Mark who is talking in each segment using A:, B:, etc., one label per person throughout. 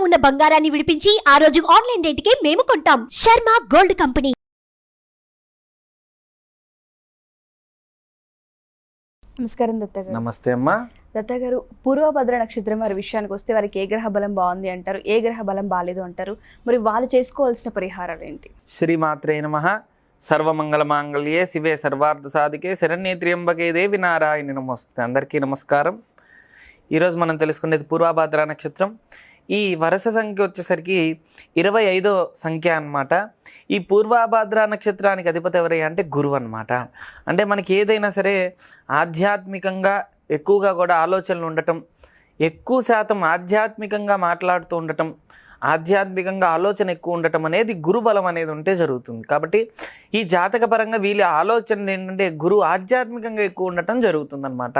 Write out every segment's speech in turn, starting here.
A: ఉన్న బంగారాన్ని విడిపించి ఆ రోజు ఆన్లైన్ రేటుకే మేము కొంటాం. Sharma gold company.
B: నమస్కారం దత్తగారు.
C: నమస్తే అమ్మా.
B: దత్తగారు, పూర్వభద్ర నక్షత్రం వారి విషయానికి వస్తే వారికి ఏ గ్రహ బలం బాగుంది అంటారు, ఏ గ్రహ బలం బాలేదు అంటారు, మరి వాళ్ళు చేసుకోవాల్సిన పరిహారాలు ఏంటి?
C: శ్రీమాత్రే నమః. సర్వమంగళ మాంగళ్యే శివే సర్వార్థ సాధికే శరణ్యే త్ర్యంబకే దేవి నారాయణి నమస్తే. అందరికీ నమస్కారం. ఈరోజు మనం తెలుసుకునేది పూర్వభద్ర నక్షత్రం. ఈ వరుస సంఖ్య వచ్చేసరికి 25వ సంఖ్య అన్నమాట. ఈ పూర్వభద్ర నక్షత్రానికి అధిపతి ఎవరయ్యా అంటే గురువు అన్నమాట. అంటే మనకి ఏదైనా సరే ఆధ్యాత్మికంగా ఎక్కువగా కూడా ఆలోచనలు ఉండటం, ఎక్కువ శాతం ఆధ్యాత్మికంగా మాట్లాడుతూ ఉండటం, ఆధ్యాత్మికంగా ఆలోచన ఎక్కువ ఉండటం అనేది గురుబలం అనేది ఉంటే జరుగుతుంది. కాబట్టి ఈ జాతక పరంగా వీళ్ళ ఆలోచన ఏంటంటే గురువు ఆధ్యాత్మికంగా ఎక్కువ ఉండటం జరుగుతుందన్నమాట.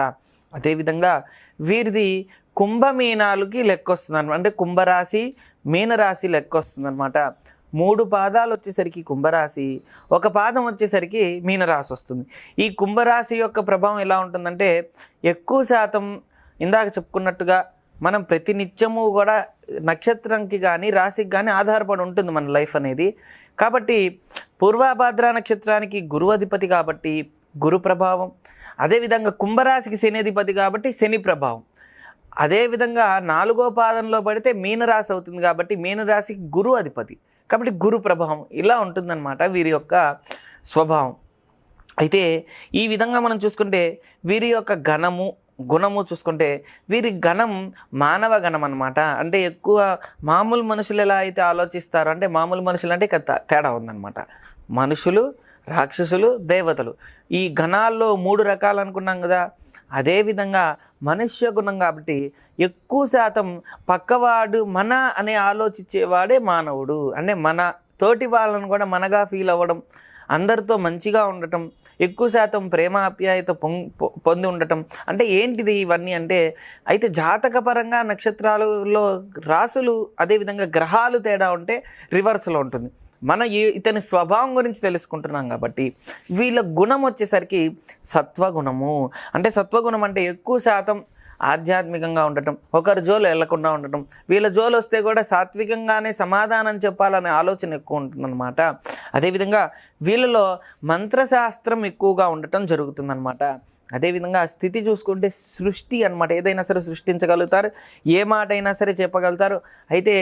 C: అదేవిధంగా వీరిది కుంభమీనాలకి లెక్క వస్తుంది అనమాట. అంటే కుంభరాశి మీనరాశి లెక్క వస్తుంది అనమాట. 3 పాదాలు వచ్చేసరికి కుంభరాశి, 1 పాదం వచ్చేసరికి మీనరాశి వస్తుంది. ఈ కుంభరాశి యొక్క ప్రభావం ఎలా ఉంటుందంటే ఎక్కువ శాతం ఇందాక చెప్పుకున్నట్టుగా మనం ప్రతి నిత్యము కూడా నక్షత్రంకి కానీ రాశికి కానీ ఆధారపడి ఉంటుంది మన లైఫ్ అనేది. కాబట్టి పూర్వభద్ర నక్షత్రానికి గురువు అధిపతి కాబట్టి గురు ప్రభావం, అదేవిధంగా కుంభరాశికి శని అధిపతి కాబట్టి శని ప్రభావం, అదేవిధంగా 4వ పాదంలో పడితే మీనరాశి అవుతుంది కాబట్టి మీనరాశికి గురు అధిపతి కాబట్టి గురు ప్రభావం ఇలా ఉంటుందన్నమాట వీరి యొక్క స్వభావం. అయితే ఈ విధంగా మనం చూసుకుంటే వీరి యొక్క గుణము చూసుకుంటే వీరి గణం మానవ గణం అన్నమాట. అంటే ఎక్కువ మామూలు మనుషులు ఎలా అయితే ఆలోచిస్తారో, అంటే మామూలు మనుషులు అంటే ఇక్కడ తేడా ఉందన్నమాట. మనుషులు, రాక్షసులు, దేవతలు, ఈ గణాల్లో 3 రకాలు అనుకున్నాం కదా. అదేవిధంగా మనుష్య గుణం కాబట్టి ఎక్కువ శాతం పక్కవాడు మన అనే ఆలోచించేవాడే మానవుడు. అంటే మన తోటి వాళ్ళను కూడా మనగా ఫీల్ అవ్వడం, అందరితో మంచిగా ఉండటం, ఎక్కువ శాతం ప్రేమ ఆప్యాయత పొంది ఉండటం. అంటే ఏంటిది ఇవన్నీ అంటే, అయితే జాతకపరంగా నక్షత్రాలలో రాసులు అదేవిధంగా గ్రహాలు తేడా ఉంటే రివర్స్లో ఉంటుంది. మన ఇతని స్వభావం గురించి తెలుసుకుంటున్నాం కాబట్టి వీళ్ళ గుణం వచ్చేసరికి సత్వగుణము. అంటే సత్వగుణం అంటే ఎక్కువ శాతం ఆధ్యాత్మికంగా ఉండటం, ఒకరి జోలు వెళ్లకుండా ఉండటం, వీళ్ళ జోలు వస్తే కూడా సాత్వికంగానే సమాధానం చెప్పాలనే ఆలోచన ఎక్కువ ఉంటుందన్నమాట. అదేవిధంగా వీళ్ళలో మంత్రశాస్త్రం ఎక్కువగా ఉండటం జరుగుతుందన్నమాట. అదేవిధంగా స్థితి చూసుకుంటే సృష్టి అన్నమాట. ఏదైనా సరే సృష్టించగలుగుతారు, ఏ మాట అయినా సరే చెప్పగలుగుతారు. అయితే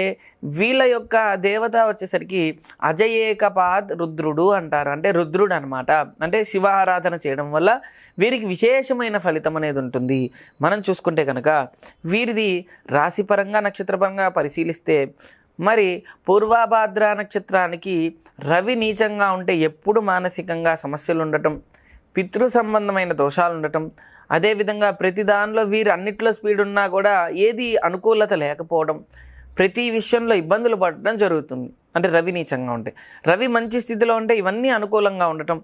C: వీళ్ళ యొక్క దేవత వచ్చేసరికి అజయేకపాద్ రుద్రుడు అంటారు. అంటే రుద్రుడు అనమాట. అంటే శివ ఆరాధన చేయడం వల్ల వీరికి విశేషమైన ఫలితం అనేది ఉంటుంది. మనం చూసుకుంటే కనుక వీరిది రాశిపరంగా నక్షత్రపరంగా పరిశీలిస్తే మరి పూర్వభద్ర నక్షత్రానికి రవి నీచంగా ఉంటే ఎప్పుడు మానసికంగా సమస్యలు ఉండటం, పితృ సంబంధమైన దోషాలు ఉండటం, అదేవిధంగా ప్రతి దానిలో వీరు అన్నిట్లో స్పీడ్ ఉన్నా కూడా ఏది అనుకూలత లేకపోవడం, ప్రతి విషయంలో ఇబ్బందులు పడటం జరుగుతుంది. అంటే రవి నీచంగా ఉంటే. రవి మంచి స్థితిలో ఉంటే ఇవన్నీ అనుకూలంగా ఉండటం,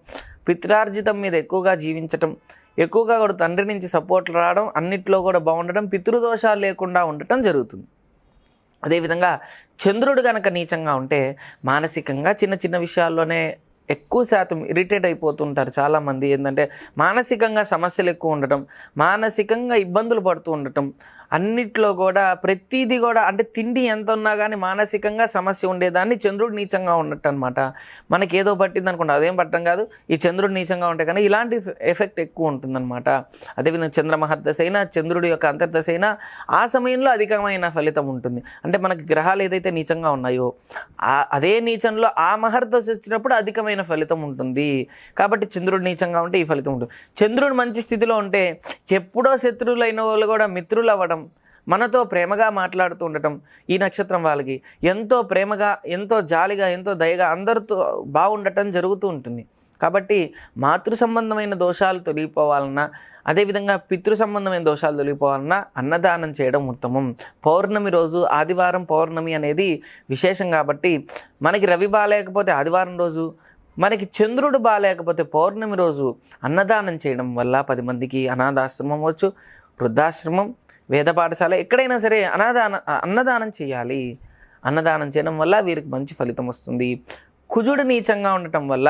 C: పిత్రార్జితం మీద ఎక్కువగా జీవించటం, ఎక్కువగా కూడా తండ్రి నుంచి సపోర్ట్లు రావడం, అన్నిట్లో కూడా బాగుండటం, పితృదోషాలు లేకుండా ఉండటం జరుగుతుంది. అదేవిధంగా చంద్రుడు కనుక నీచంగా ఉంటే మానసికంగా చిన్న చిన్న విషయాల్లోనే ఎక్కువ శాతం ఇరిటేట్ అయిపోతుంటారు చాలామంది. ఏంటంటే మానసికంగా సమస్యలు ఎక్కువ ఉండటం, మానసికంగా ఇబ్బందులు పడుతూ ఉండటం, అన్నిట్లో కూడా ప్రతిదీ కూడా అంటే తిండి ఎంత ఉన్నా కానీ మానసికంగా సమస్య ఉండేదాన్ని చంద్రుడు నీచంగా ఉన్నట్టు అనమాట. మనకి ఏదో పట్టింది అనుకుంటా, అదేం పట్టడం కాదు. ఈ చంద్రుడు నీచంగా ఉంటే కానీ ఇలాంటి ఎఫెక్ట్ ఎక్కువ ఉంటుందన్నమాట. అదేవిధంగా చంద్రమహర్దశ అయినా చంద్రుడి యొక్క అంతర్దశ అయినా ఆ సమయంలో అధికమైన ఫలితం ఉంటుంది. అంటే మనకి గ్రహాలు ఏదైతే నీచంగా ఉన్నాయో అదే నీచంలో ఆ మహర్దశ వచ్చినప్పుడు అధికమైన ఫలితం ఉంటుంది. కాబట్టి చంద్రుడు నీచంగా ఉంటే ఈ ఫలితం ఉంటుంది. చంద్రుడు మంచి స్థితిలో ఉంటే ఎప్పుడో శత్రువులైన వాళ్ళు కూడా మిత్రులు అవ్వడం, మనతో ప్రేమగా మాట్లాడుతూ ఉండటం, ఈ నక్షత్రం వాళ్ళకి ఎంతో ప్రేమగా, ఎంతో జాలిగా, ఎంతో దయగా అందరితో బాగుండటం జరుగుతూ ఉంటుంది. కాబట్టి మాతృ సంబంధమైన దోషాలు తొలగిపోవాలన్నా, అదేవిధంగా పితృ సంబంధమైన దోషాలు తొలగిపోవాలన్నా అన్నదానం చేయడం ఉత్తమం. పౌర్ణమి రోజు, ఆదివారం పౌర్ణమి అనేది విశేషం కాబట్టి మనకి రవి బాగాలేకపోతే ఆదివారం రోజు, మనకి చంద్రుడు బాగాలేకపోతే పౌర్ణమి రోజు అన్నదానం చేయడం వల్ల 10 మందికి అనాథాశ్రమం అవ్వచ్చు, వృద్ధాశ్రమం, వేద పాఠశాల ఎక్కడైనా సరే అన్నదానం చేయాలి. అన్నదానం చేయడం వల్ల వీరికి మంచి ఫలితం వస్తుంది. కుజుడు నీచంగా ఉండటం వల్ల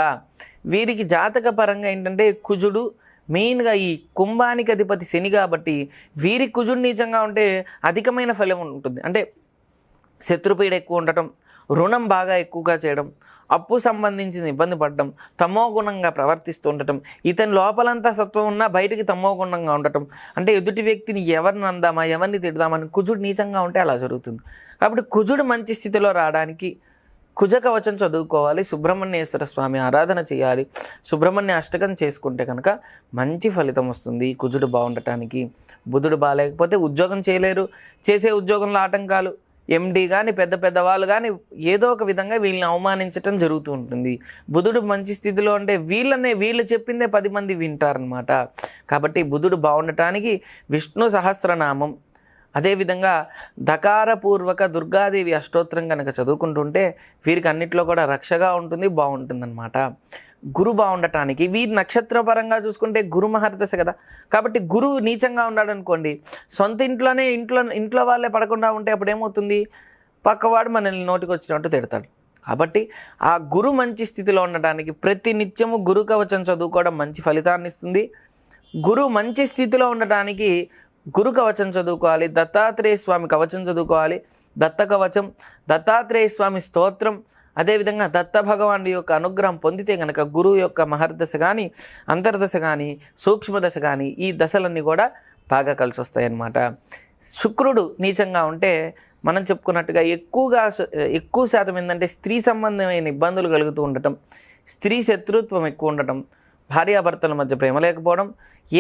C: వీరికి జాతక పరంగా ఏంటంటే కుజుడు మెయిన్గా ఈ కుంభానికి అధిపతి శని కాబట్టి వీరి కుజుడు నీచంగా ఉంటే అధికమైన ఫలం ఉంటుంది. అంటే శత్రుపీడ ఎక్కువ ఉండటం, రుణం బాగా ఎక్కువగా చేయడం, అప్పు సంబంధించిన ఇబ్బంది పడటం, తమో గుణంగా ప్రవర్తిస్తూ ఉండటం, ఇతని లోపలంతా సత్వం ఉన్నా బయటికి తమో గుణంగా ఉండటం, అంటే ఎదుటి వ్యక్తిని ఎవరిని అందామా ఎవరిని తిడదామని కుజుడు నీచంగా ఉంటే అలా జరుగుతుంది. కాబట్టి కుజుడు మంచి స్థితిలో రావడానికి కుజ కవచం చదువుకోవాలి, సుబ్రహ్మణ్యేశ్వర స్వామి ఆరాధన చేయాలి, సుబ్రహ్మణ్య అష్టకం చేసుకుంటే కనుక మంచి ఫలితం వస్తుంది. కుజుడు బాగుండటానికి. బుధుడు బాగాలేకపోతే ఉద్యోగం చేయలేరు, చేసే ఉద్యోగంలో ఆటంకాలు, ఎండి కానీ పెద్ద పెద్ద వాళ్ళు కానీ ఏదో ఒక విధంగా వీళ్ళని అవమానించటం జరుగుతూ ఉంటుంది. బుధుడు మంచి స్థితిలో అంటే వీళ్ళు చెప్పిందే 10 మంది వింటారనమాట. కాబట్టి బుధుడు బాగుండటానికి విష్ణు సహస్రనామం, అదేవిధంగా దకారపూర్వక దుర్గాదేవి అష్టోత్తరం కనుక చదువుకుంటుంటే వీరికి అన్నిట్లో కూడా రక్షగా ఉంటుంది, బాగుంటుందన్నమాట. గురు బాగుండటానికి వీరి నక్షత్రపరంగా చూసుకుంటే గురు మహర్దశ కదా. కాబట్టి గురువు నీచంగా ఉన్నాడు అనుకోండి, సొంత ఇంట్లో వాళ్ళే పడకుండా ఉంటే అప్పుడు ఏమవుతుంది, పక్కవాడు మనల్ని నోటికి వచ్చినట్టు తిడతాడు. కాబట్టి ఆ గురు మంచి స్థితిలో ఉండటానికి ప్రతి నిత్యము గురు కవచం చదువుకోవడం మంచి ఫలితాన్ని ఇస్తుంది. గురు మంచి స్థితిలో ఉండటానికి గురు కవచం చదువుకోవాలి, దత్తాత్రేయ స్వామి కవచం చదువుకోవాలి, దత్త కవచం, దత్తాత్రేయ స్వామి స్తోత్రం, అదేవిధంగా దత్త భగవానుడి యొక్క అనుగ్రహం పొందితే కనుక గురువు యొక్క మహర్దశ కానీ అంతర్దశ కానీ సూక్ష్మదశ కానీ ఈ దశలన్నీ కూడా బాగా కలిసి వస్తాయన్నమాట. శుక్రుడు నీచంగా ఉంటే మనం చెప్పుకున్నట్టుగా ఎక్కువ శాతం ఏంటంటే స్త్రీ సంబంధమైన ఇబ్బందులు కలుగుతూ ఉండటం, స్త్రీ శత్రుత్వం ఎక్కువ ఉండటం, భార్యాభర్తల మధ్య ప్రేమ లేకపోవడం,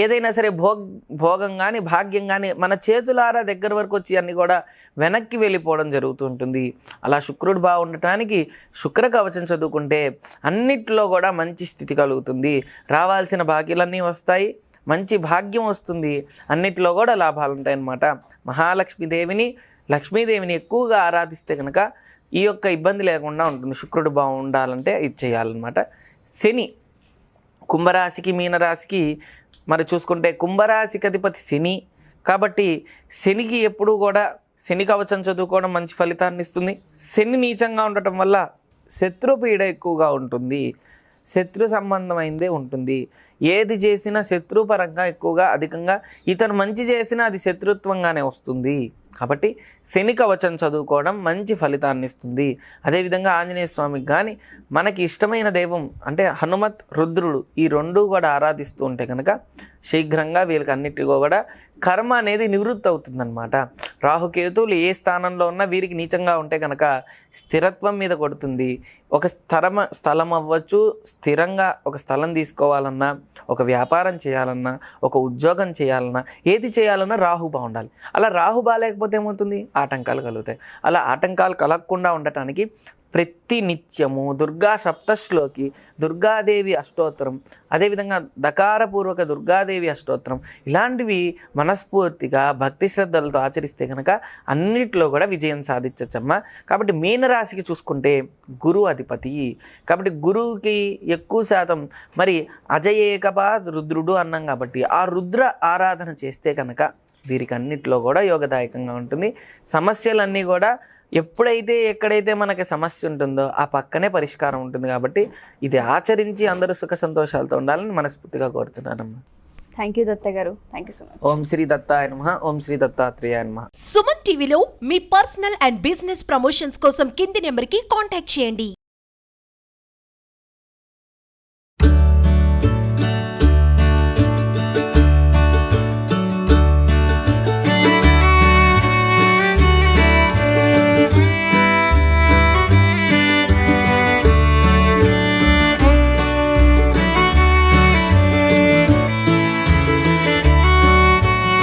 C: ఏదైనా సరే భోగం కానీ భాగ్యం కానీ మన చేతులారా దగ్గర వరకు వచ్చి అన్నీ కూడా వెనక్కి వెళ్ళిపోవడం జరుగుతూ ఉంటుంది. అలా శుక్రుడు బాగుండటానికి శుక్ర కవచం చదువుకుంటే అన్నిట్లో కూడా మంచి స్థితి కలుగుతుంది. రావాల్సిన భాగ్యాలన్నీ వస్తాయి, మంచి భాగ్యం వస్తుంది, అన్నిట్లో కూడా లాభాలు ఉంటాయన్నమాట. లక్ష్మీదేవిని ఎక్కువగా ఆరాధిస్తే కనుక ఈ యొక్క ఇబ్బంది లేకుండా ఉంటుంది. శుక్రుడు బాగుండాలంటే ఇది చేయాలన్నమాట. శని కుంభరాశికి మీనరాశికి మరి చూసుకుంటే కుంభరాశికి అధిపతి శని. కాబట్టి శనికి ఎప్పుడూ కూడా శని కవచం చదువుకోవడం మంచి ఫలితాన్ని ఇస్తుంది. శని నీచంగా ఉండటం వల్ల శత్రుపీడ ఎక్కువగా ఉంటుంది, శత్రు సంబంధమైందే ఉంటుంది. ఏది చేసినా శత్రుపరంగా ఎక్కువగా అధికంగా, ఇతను మంచి చేసినా అది శత్రుత్వంగానే వస్తుంది. కాబట్టి శని కవచం చదువుకోవడం మంచి ఫలితాన్ని ఇస్తుంది. అదేవిధంగా ఆంజనేయ స్వామికి కానీ మనకి ఇష్టమైన దైవం అంటే హనుమత్, రుద్రుడు ఈ రెండూ కూడా ఆరాధిస్తూ ఉంటే కనుక శీఘ్రంగా వీళ్ళకి అన్నిటికీ కూడా కర్మ అనేది నివృత్తి అవుతుందన్నమాట. రాహుకేతువులు ఏ స్థానంలో ఉన్నా వీరికి నీచంగా ఉంటే కనుక స్థిరత్వం మీద కొడుతుంది. ఒక స్థలం అవ్వచ్చు, స్థిరంగా ఒక స్థలం తీసుకోవాలన్నా, ఒక వ్యాపారం చేయాలన్నా, ఒక ఉద్యోగం చేయాలన్నా, ఏది చేయాలన్నా రాహు బాగుండాలి. అలా రాహు బాగాలేకపోతే ఏమవుతుంది, ఆటంకాలు కలుగుతాయి. అలా ఆటంకాలు కలగకుండా ఉండటానికి ప్రతి నిత్యము దుర్గా సప్తశ్లోకి, దుర్గాదేవి అష్టోత్తరం, అదేవిధంగా దకారపూర్వక దుర్గాదేవి అష్టోత్తరం ఇలాంటివి మనస్ఫూర్తిగా భక్తి శ్రద్ధలతో ఆచరిస్తే కనుక అన్నిట్లో కూడా విజయం సాధించచ్చమ్మా. కాబట్టి మీనరాశికి చూసుకుంటే గురువు అధిపతి. కాబట్టి గురువుకి ఎక్కువ శాతం మరి అజయేకపా రుద్రుడు అన్నాం. కాబట్టి ఆ రుద్ర ఆరాధన చేస్తే కనుక వీరికి అన్నిట్లో కూడా యోగదాయకంగా ఉంటుంది. సమస్యలన్నీ కూడా ఎక్కడైతే మనకి సమస్య ఉంటుందో ఆ పక్కనే పరిష్కారం ఉంటుంది. కాబట్టి ఇది ఆచరించి అందరూ సుఖ సంతోషాలతో ఉండాలని మనస్ఫూర్తిగా కోరుతున్నానమ్మా.
B: థ్యాంక్ యూ దత్త గారు, థ్యాంక్ యూ సో మచ్.
C: ఓం శ్రీ దత్తాయ నమః, ఓం శ్రీ దత్తాత్రేయాయ నమః.
A: సుమన్ టీవీలో మీ పర్సనల్ అండ్ బిజినెస్ ప్రమోషన్స్ కోసం కింది నెంబర్కి కాంటాక్ట్ చేయండి.